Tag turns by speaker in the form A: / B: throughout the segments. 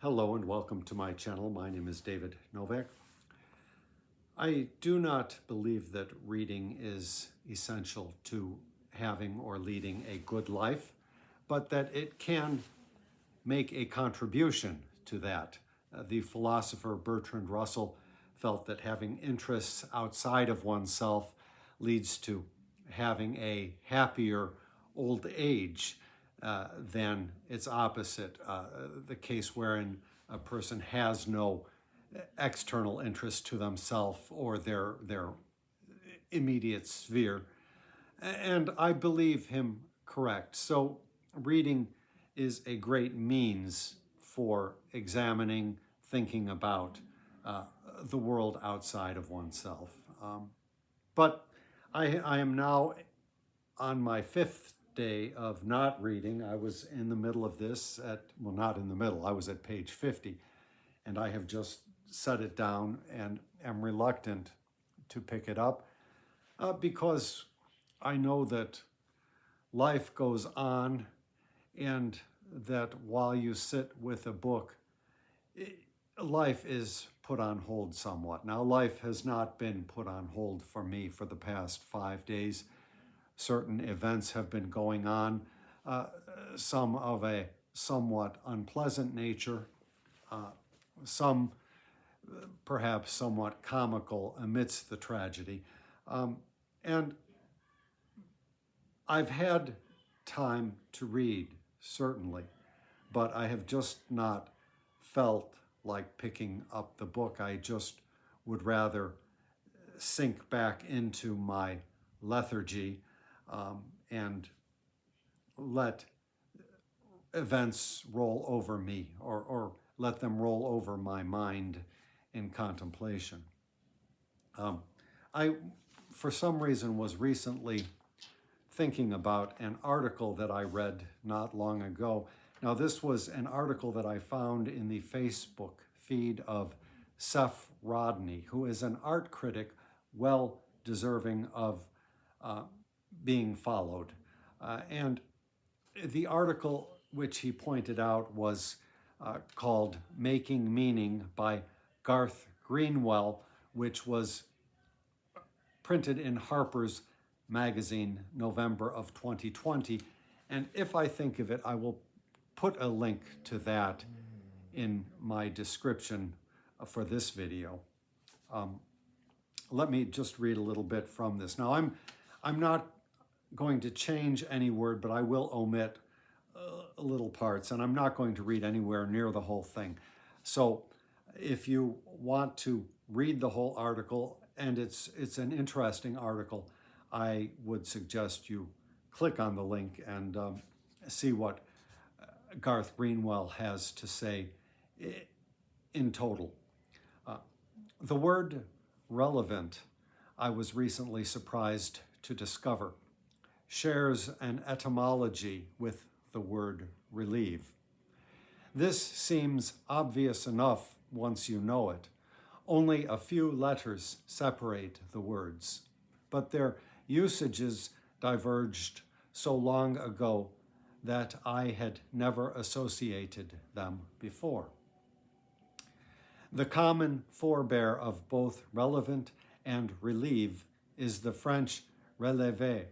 A: Hello and welcome to my channel. My name is David Novak. I do not believe that reading is essential to having or leading a good life, but that it can make a contribution to that. The philosopher Bertrand Russell felt that having interests outside of oneself leads to having a happier old age than its opposite, the case wherein a person has no external interest to themselves or their immediate sphere. And I believe him correct. So reading is a great means for examining, thinking about the world outside of oneself. But I am now on my fifth day of not reading. I was in the middle of this well, not in the middle, I was at page 50, and I have just set it down and am reluctant to pick it up because I know that life goes on and that while you sit with a book, life is put on hold somewhat. Now, life has not been put on hold for me for the past 5 days. Certain events have been going on, some of a somewhat unpleasant nature, some perhaps somewhat comical amidst the tragedy. And I've had time to read, certainly, but I have just not felt like picking up the book. I just would rather sink back into my lethargy and let events roll over me or let them roll over my mind in contemplation. I, for some reason, was recently thinking about an article that I read not long ago. Now, this was an article that I found in the Facebook feed of Seph Rodney, who is an art critic well deserving of being followed. And the article which he pointed out was called Making Meaning by Garth Greenwell, which was printed in Harper's Magazine, November of 2020. And if I think of it, I will put a link to that in my description for this video. Let me just read a little bit from this. Now, I'm not going to change any word, but I will omit little parts, and I'm not going to read anywhere near the whole thing. So if you want to read the whole article, and it's an interesting article, I would suggest you click on the link and see what Garth Greenwell has to say in total. The word relevant, I was recently surprised to discover, shares an etymology with the word relieve. This seems obvious enough once you know it. Only a few letters separate the words, but their usages diverged so long ago that I had never associated them before. The common forebear of both relevant and relieve is the French relever,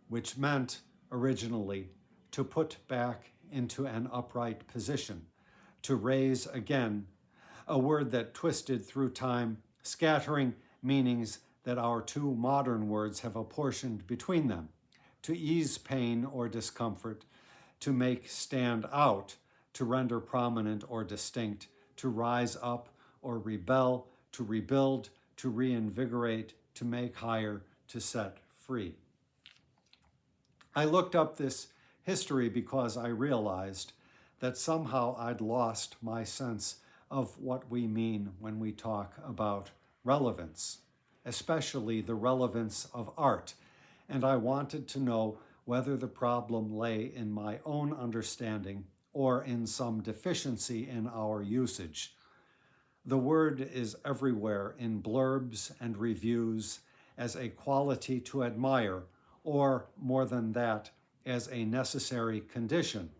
A: which meant originally to put back into an upright position, to raise again, a word that twisted through time, scattering meanings that our two modern words have apportioned between them, to ease pain or discomfort, to make stand out, to render prominent or distinct, to rise up or rebel, to rebuild, to reinvigorate, to make higher, to set free. I looked up this history because I realized that somehow I'd lost my sense of what we mean when we talk about relevance, especially the relevance of art, and I wanted to know whether the problem lay in my own understanding or in some deficiency in our usage. The word is everywhere in blurbs and reviews as a quality to admire, or more than that, as a necessary condition.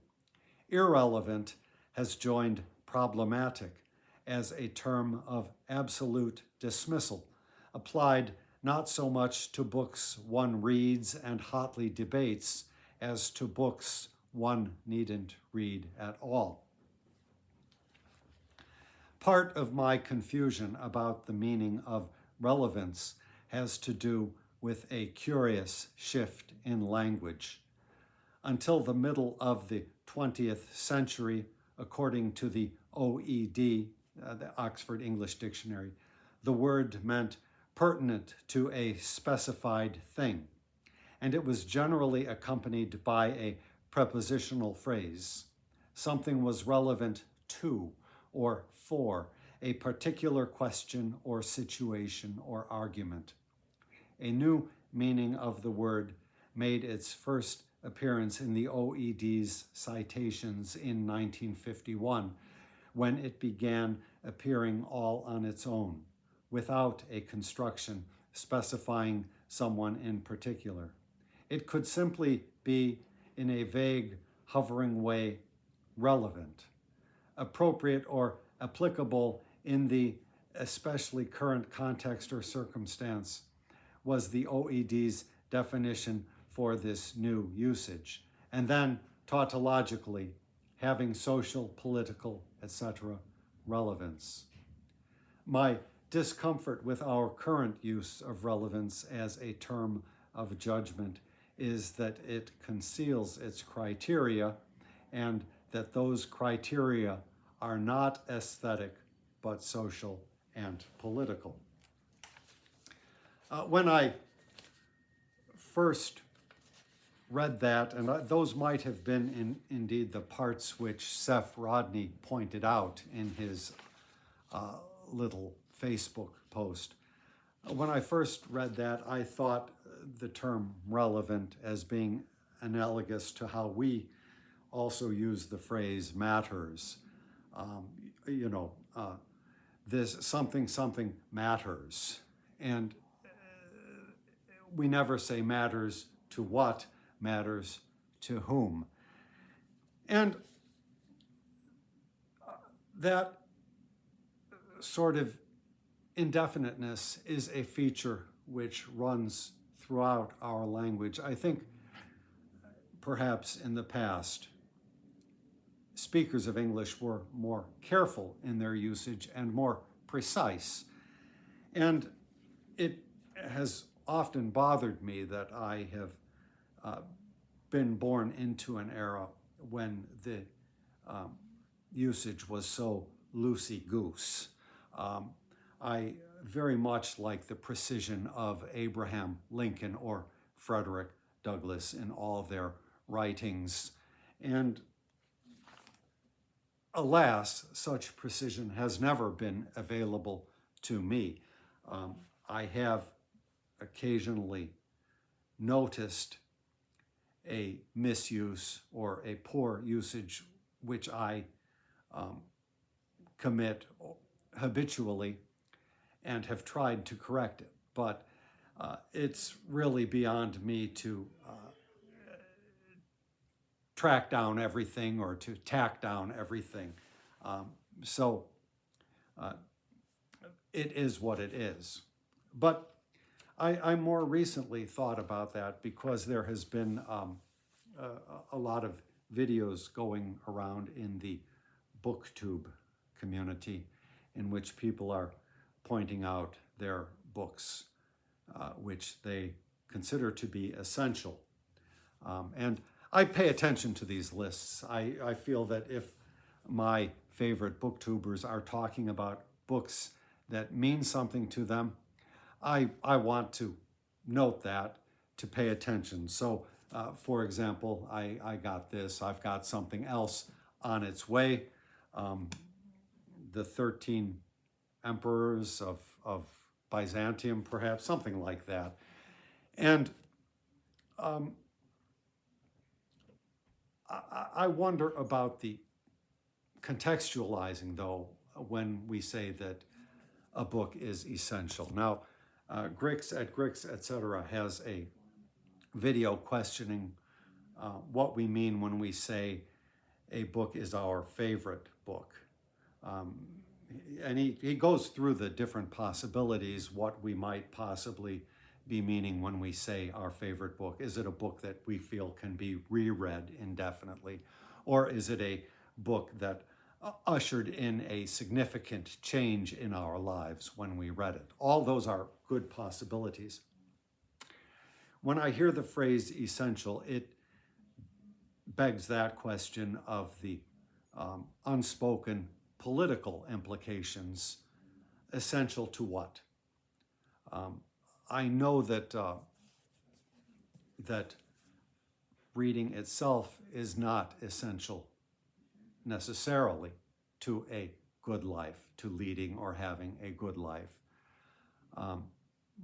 A: Irrelevant has joined problematic as a term of absolute dismissal, applied not so much to books one reads and hotly debates as to books one needn't read at all. Part of my confusion about the meaning of relevance has to do with a curious shift in language. Until the middle of the 20th century, according to the OED, the Oxford English Dictionary, the word meant pertinent to a specified thing, and it was generally accompanied by a prepositional phrase. Something was relevant to or for a particular question or situation or argument. A new meaning of the word made its first appearance in the OED's citations in 1951, when it began appearing all on its own, without a construction specifying someone in particular. It could simply be, in a vague, hovering way, relevant, appropriate or applicable in the especially current context or circumstance, was the OED's definition for this new usage. And then, tautologically, having social, political, etc. relevance. My discomfort with our current use of relevance as a term of judgment is that it conceals its criteria, and that those criteria are not aesthetic but social and political. When I first read that, and those might have been indeed the parts which Seth Rodney pointed out in his little Facebook post. When I first read that, I thought the term relevant as being analogous to how we also use the phrase matters. This something matters. And we never say matters to what, matters to whom. And that sort of indefiniteness is a feature which runs throughout our language. I think perhaps in the past, speakers of English were more careful in their usage and more precise. And it has often bothered me that I have been born into an era when the usage was so loosey-goose. I very much like the precision of Abraham Lincoln or Frederick Douglass in all their writings. And alas, such precision has never been available to me. I have occasionally noticed a misuse or a poor usage which I commit habitually and have tried to correct it. But it's really beyond me to track down everything or to tack down everything. So it is what it is. But I more recently thought about that because there has been a lot of videos going around in the BookTube community in which people are pointing out their books, which they consider to be essential. And I pay attention to these lists. I feel that if my favorite booktubers are talking about books that mean something to them, I want to note that, to pay attention. So, for example, I got this. I've got something else on its way. The 13 Emperors of Byzantium, perhaps, something like that. And I wonder about the contextualizing, though, when we say that a book is essential. Now, Grix at Grix, etc. has a video questioning what we mean when we say a book is our favorite book. and he goes through the different possibilities, what we might possibly be meaning when we say our favorite book. Is it a book that we feel can be reread indefinitely? Or is it a book that ushered in a significant change in our lives when we read it? All those are good possibilities. When I hear the phrase essential, it begs that question of the unspoken political implications. Essential to what? I know that that reading itself is not essential necessarily to a good life, to leading or having a good life.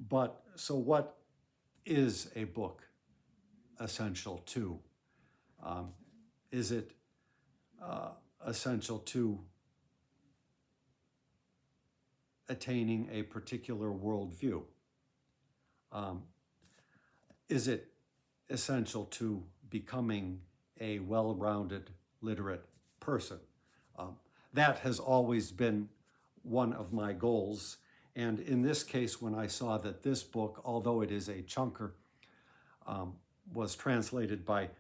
A: But so what is a book essential to? Is it essential to attaining a particular worldview? Is it essential to becoming a well-rounded, literate person? That has always been one of my goals. And in this case, when I saw that this book, although it is a chunker, was translated by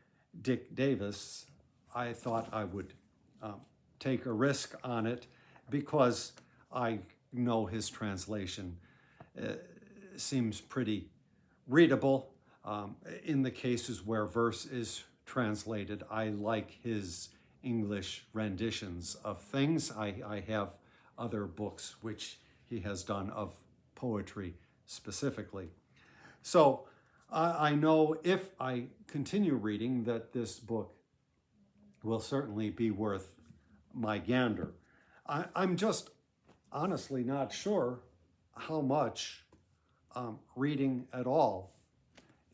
A: Dick Davis, I thought I would take a risk on it because I know his translation seems pretty readable. In the cases where verse is translated, I like his English renditions of things. I have other books which he has done of poetry specifically. So I know if I continue reading that this book will certainly be worth my gander. I'm just honestly not sure how much reading at all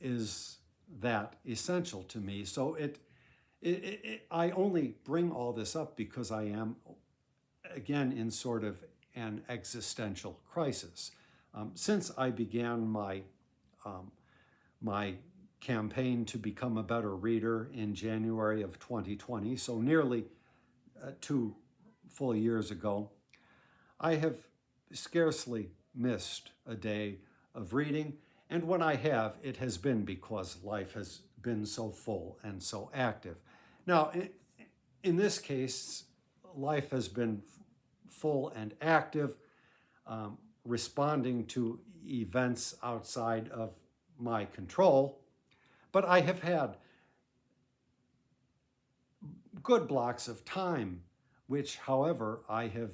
A: is that essential to me. So I only bring all this up because I am, again, in sort of an existential crisis. Since I began my campaign to become a better reader in January of 2020, so nearly 2 full years ago, I have scarcely missed a day of reading. And when I have, it has been because life has been so full and so active. Now, in this case, life has been full and active, responding to events outside of my control, but I have had good blocks of time, which, however, I have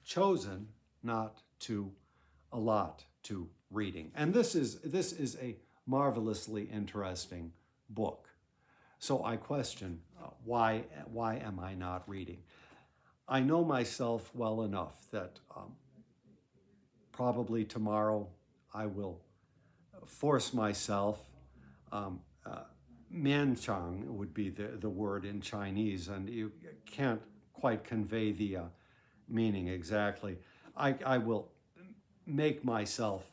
A: chosen not to allot to reading. And this is a marvelously interesting book. So I question, why am I not reading? I know myself well enough that probably tomorrow I will force myself. Mianchang would be the word in Chinese, and you can't quite convey the meaning exactly. I will make myself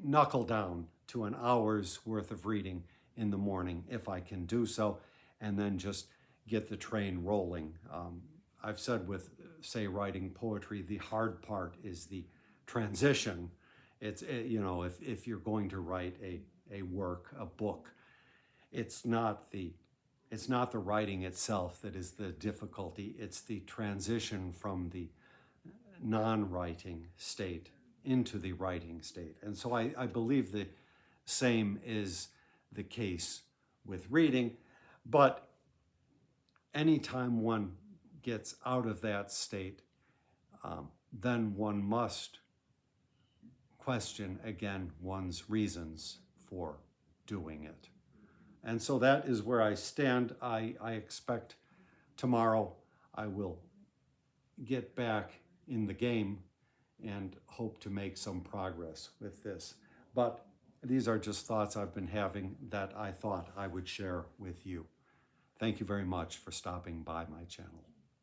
A: knuckle down to an hour's worth of reading in the morning if I can do so, and then just get the train rolling. I've said with, say, writing poetry, the hard part is the transition. It's, you know, if you're going to write a work, a book, it's not the writing itself that is the difficulty. It's the transition from the non-writing state into the writing state. And so I believe the same is the case with reading, but anytime one gets out of that state, then one must question again one's reasons for doing it. And so that is where I stand. I expect tomorrow I will get back in the game and hope to make some progress with this. But these are just thoughts I've been having that I thought I would share with you. Thank you very much for stopping by my channel.